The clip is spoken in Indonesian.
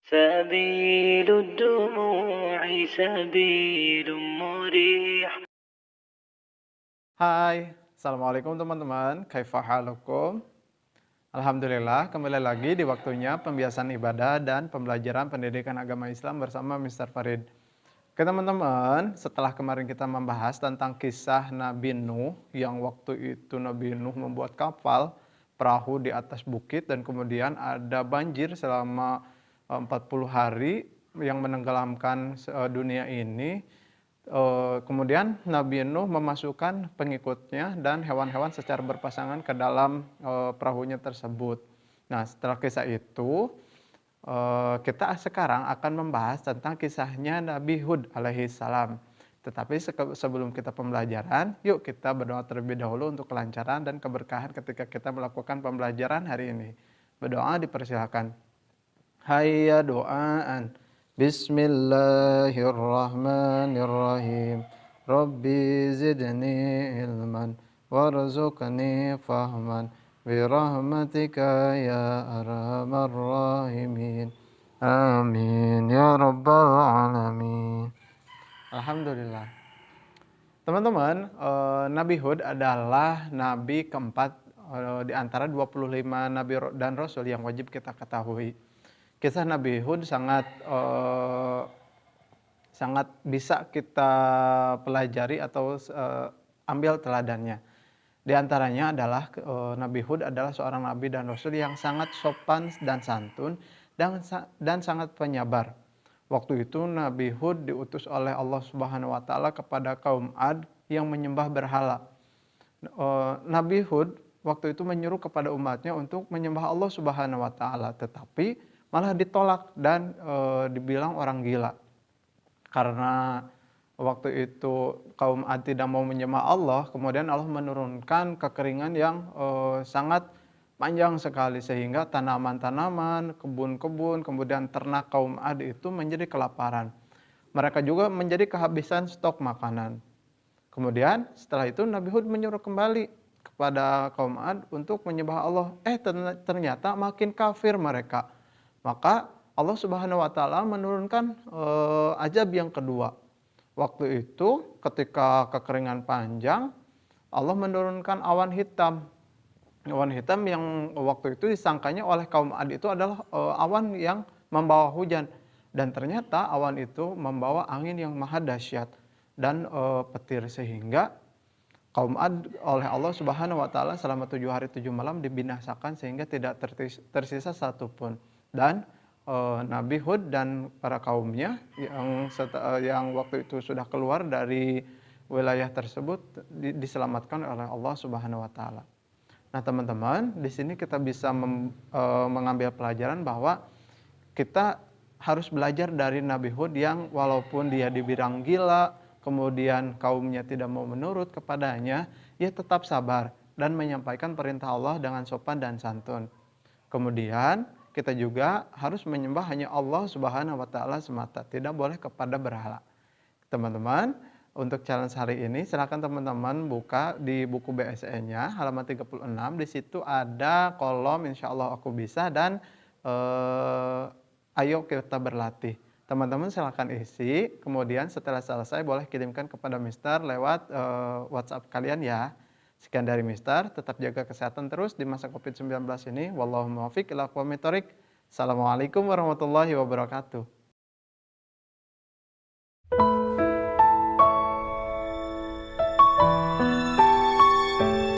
سبيل الدموع سبيل مريح. Hai, Assalamualaikum teman-teman. Kaifa halukum? Alhamdulillah, kembali lagi di waktunya pembiasan ibadah dan pembelajaran pendidikan agama Islam bersama Mr. Farid. Oke teman-teman, setelah kemarin kita membahas tentang kisah Nabi Nuh, yang waktu itu Nabi Nuh membuat kapal, perahu di atas bukit, dan kemudian ada banjir selama 40 hari yang menenggelamkan dunia ini. Kemudian Nabi Nuh memasukkan pengikutnya dan hewan-hewan secara berpasangan ke dalam perahunya tersebut. Nah, setelah kisah itu, kita sekarang akan membahas tentang kisahnya Nabi Hud alaihi salam. Tetapi sebelum kita pembelajaran, yuk kita berdoa terlebih dahulu untuk kelancaran dan keberkahan ketika kita melakukan pembelajaran hari ini. Berdoa dipersilakan. Hayya doaan. Bismillahirrahmanirrahim. Rabbi zidni ilman warzuqni fahman birahmatika ya arhamar rahimin. Amin ya rabbal alamin. Alhamdulillah. Teman-teman, Nabi Hud adalah nabi keempat di antara 25 nabi dan rasul yang wajib kita ketahui. Kisah Nabi Hud sangat bisa kita pelajari atau ambil teladannya. Di antaranya adalah Nabi Hud adalah seorang nabi dan rasul yang sangat sopan dan santun dan sangat penyabar. Waktu itu Nabi Hud diutus oleh Allah Subhanahu wa taala kepada kaum Ad yang menyembah berhala. Nabi Hud waktu itu menyuruh kepada umatnya untuk menyembah Allah Subhanahu wa taala, tetapi malah ditolak dan dibilang orang gila. Karena waktu itu kaum Ad tidak mau menyembah Allah, kemudian Allah menurunkan kekeringan yang sangat panjang sekali sehingga tanaman-tanaman, kebun-kebun, kemudian ternak kaum Ad itu menjadi kelaparan. Mereka juga menjadi kehabisan stok makanan. Kemudian setelah itu Nabi Hud menyuruh kembali kepada kaum Ad untuk menyembah Allah. Ternyata makin kafir mereka. Maka Allah Subhanahu wa taala menurunkan azab yang kedua. Waktu itu ketika kekeringan panjang, Allah menurunkan awan hitam. Awan hitam yang waktu itu disangkanya oleh kaum Ad itu adalah awan yang membawa hujan, dan ternyata awan itu membawa angin yang maha dahsyat dan petir, sehingga kaum Ad oleh Allah Subhanahu wa taala selama 7 hari 7 malam dibinasakan sehingga tidak tersisa satupun. Dan Nabi Hud dan para kaumnya yang waktu itu sudah keluar dari wilayah tersebut diselamatkan oleh Allah Subhanahu wa taala. Nah, teman-teman, di sini kita bisa mengambil pelajaran bahwa kita harus belajar dari Nabi Hud yang walaupun dia dibilang gila, kemudian kaumnya tidak mau menurut kepadanya, ia tetap sabar dan menyampaikan perintah Allah dengan sopan dan santun. Kemudian kita juga harus menyembah hanya Allah Subhanahu wa taala semata, tidak boleh kepada berhala. Teman-teman, untuk challenge hari ini silakan teman-teman buka di buku BSN-nya halaman 36. Di situ ada kolom insyaallah aku bisa dan ayo kita berlatih. Teman-teman silakan isi, kemudian setelah selesai boleh kirimkan kepada Mister lewat WhatsApp kalian ya. Sekian dari Mister, tetap jaga kesehatan terus di masa Covid-19 ini. Wallahu muwaffiq ila aqwamit thoriq. Assalamualaikum warahmatullahi wabarakatuh.